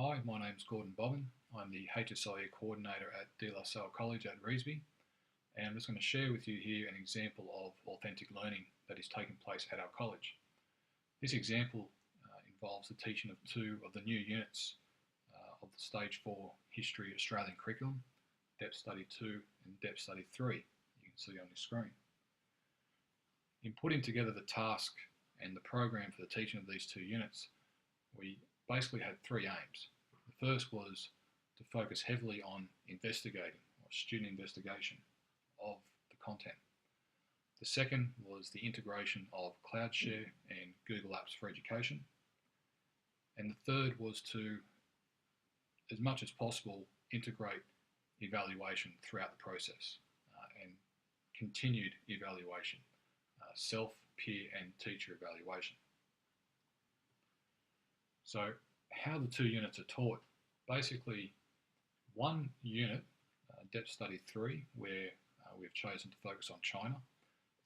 Hi, my name's Gordon Bobbin. I'm the HSIE coordinator at DLS College at Revesby, and I'm just going to share with you here an example of authentic learning that is taking place at our college. This example involves the teaching of two of the new units of the Stage 4 History Australian curriculum, Depth Study 2 and Depth Study 3, you can see on your screen. In putting together the task and the program for the teaching of these two units, we basically had three aims. The first was to focus heavily on investigating, or student investigation, of the content. The second was the integration of CloudShare and Google Apps for Education. And the third was to, as much as possible, integrate evaluation throughout the process and continued evaluation, self, peer and teacher evaluation. So how the two units are taught, basically one unit, Depth Study 3, where we've chosen to focus on China.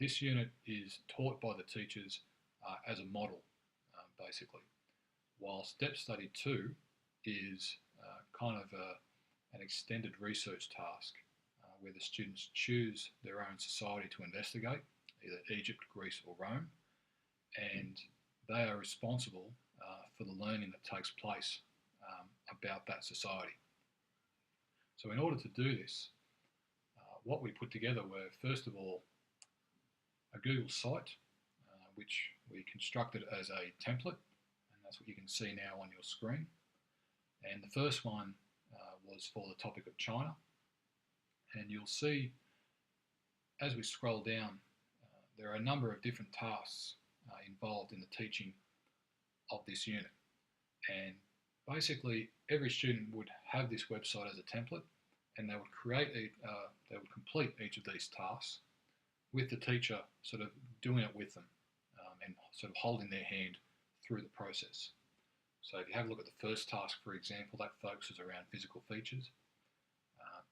This unit is taught by the teachers as a model, basically, whilst Depth Study 2 is kind of an extended research task where the students choose their own society to investigate, either Egypt, Greece or Rome, and they are responsible for the learning that takes place about that society. So in order to do this, what we put together were, first of all, a Google site, which we constructed as a template, and that's what you can see now on your screen. And the first one was for the topic of China. And you'll see, as we scroll down, there are a number of different tasks involved in the teaching of this unit. And basically, every student would have this website as a template, and they would complete each of these tasks with the teacher sort of doing it with them and sort of holding their hand through the process. So if you have a look at the first task, for example, that focuses around physical features.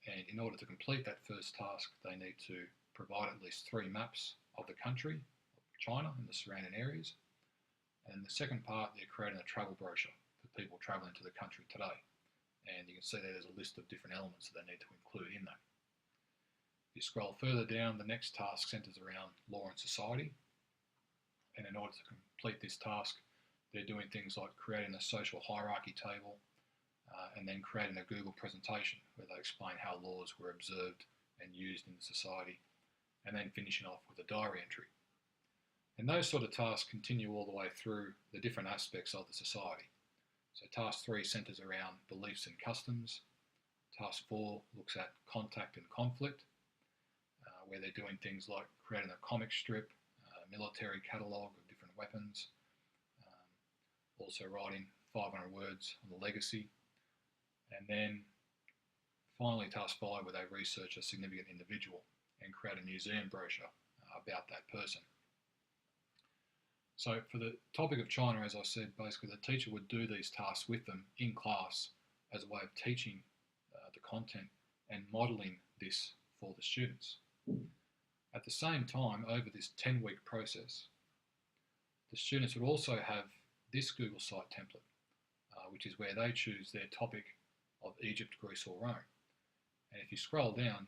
And in order to complete that first task, they need to provide at least 3 maps of the country, of China and the surrounding areas. And in the second part, they're creating a travel brochure for people travelling to the country today. And you can see there's a list of different elements that they need to include in that. If you scroll further down, the next task centres around law and society. And in order to complete this task, they're doing things like creating a social hierarchy table and then creating a Google presentation where they explain how laws were observed and used in the society, and then finishing off with a diary entry. And those sort of tasks continue all the way through the different aspects of the society. So task 3 centres around beliefs and customs. Task 4 looks at contact and conflict, where they're doing things like creating a comic strip, a military catalogue of different weapons, also writing 500 words on the legacy. And then finally task 5, where they research a significant individual and create a museum brochure about that person. So for the topic of China, as I said, basically the teacher would do these tasks with them in class as a way of teaching the content and modelling this for the students. At the same time, over this 10-week process, the students would also have this Google site template, which is where they choose their topic of Egypt, Greece or Rome. And if you scroll down,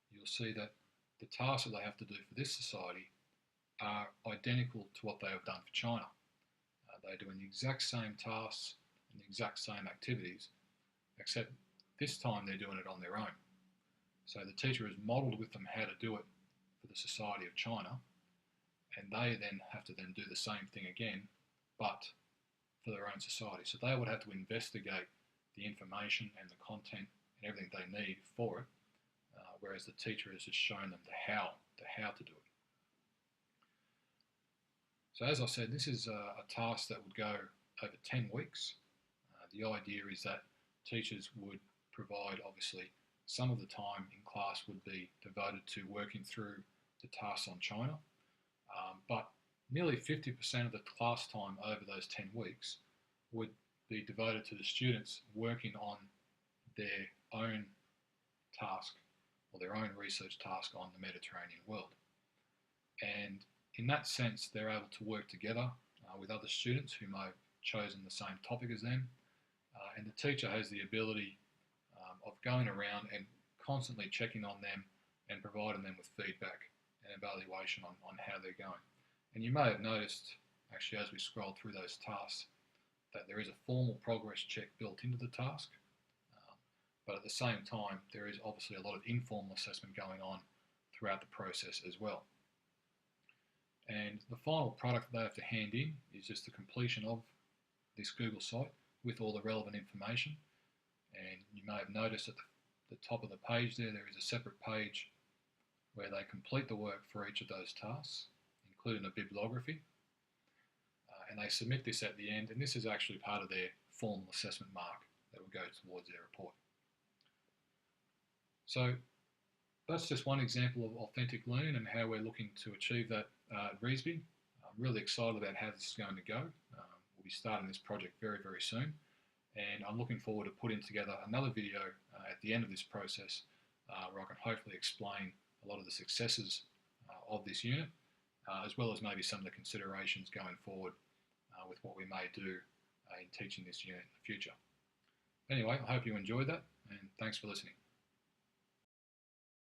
you'll see that the tasks that they have to do for this society are identical to what they have done for China. They're doing the exact same tasks and the exact same activities, except this time they're doing it on their own. So the teacher has modelled with them how to do it for the society of China, and they then have to then do the same thing again, but for their own society. So they would have to investigate the information and the content and everything they need for it, whereas the teacher has just shown them the how to do it. So as I said, this is a task that would go over 10 weeks. The idea is that teachers would provide, obviously, some of the time in class would be devoted to working through the tasks on China, but nearly 50% of the class time over those 10 weeks would be devoted to the students working on their own task or their own research task on the Mediterranean world. And in that sense, they're able to work together with other students who may have chosen the same topic as them and the teacher has the ability of going around and constantly checking on them and providing them with feedback and evaluation on how they're going. And you may have noticed, actually, as we scroll through those tasks, that there is a formal progress check built into the task, but at the same time, there is obviously a lot of informal assessment going on throughout the process as well. And the final product that they have to hand in is just the completion of this Google site with all the relevant information. And you may have noticed at the top of the page there is a separate page where they complete the work for each of those tasks, including a bibliography. And they submit this at the end, and this is actually part of their formal assessment mark that will go towards their report. So that's just one example of authentic learning and how we're looking to achieve that at Revesby. I'm really excited about how this is going to go. We'll be starting this project very, very soon. And I'm looking forward to putting together another video at the end of this process where I can hopefully explain a lot of the successes of this unit, as well as maybe some of the considerations going forward with what we may do in teaching this unit in the future. Anyway, I hope you enjoyed that, and thanks for listening.